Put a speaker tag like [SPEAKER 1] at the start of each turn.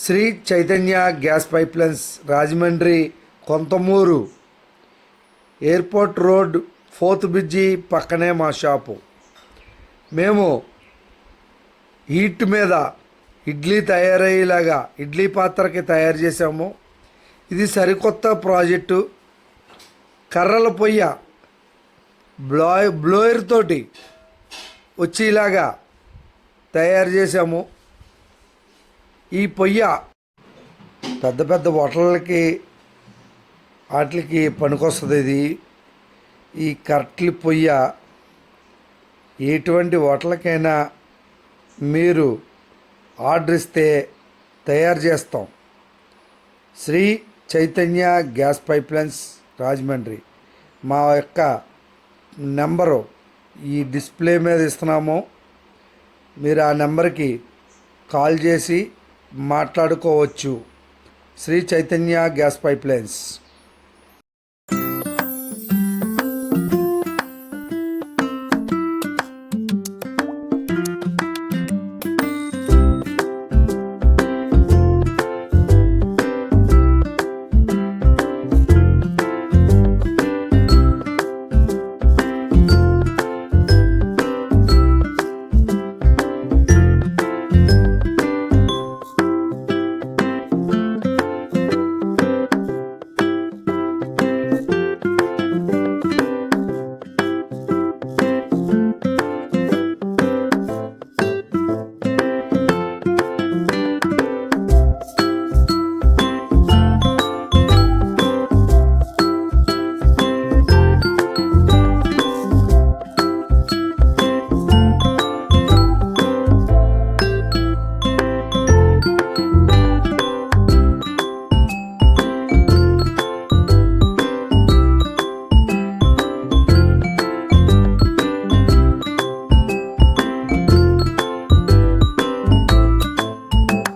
[SPEAKER 1] Shri Chaitanya gas pipelines Rajahmundry Kontamuru airport road fourth bridge పక్కనే మా shop. మేము హీట్ మీద ఇడ్లీ తయారయ్యేలాగా ఇడ్లీ పాత్రకి తయారు చేసాము. ఇది సరికొత్త ప్రాజెక్టు. కర్రల పొయ్య బ్లోయర్ తోటి వచ్చేలాగా తయారు చేసాము. ఈ పొయ్య పెద్ద పెద్ద హోటళ్ళకి వాటికి పనికొస్తుంది. ఇది ఈ కర్ట్లి పొయ్య ఎటువంటి హోటల్కైనా మీరు ఆర్డర్ ఇస్తే తయారు చేస్తాం. Shri Chaitanya gas pipelines Rajahmundry. మా యొక్క నెంబరు ఈ డిస్ప్లే మీద ఇస్తున్నాము. మీరు ఆ నెంబర్కి కాల్ చేసి మాట్లాడుకోవచ్చు. Shri Chaitanya gas pipelines.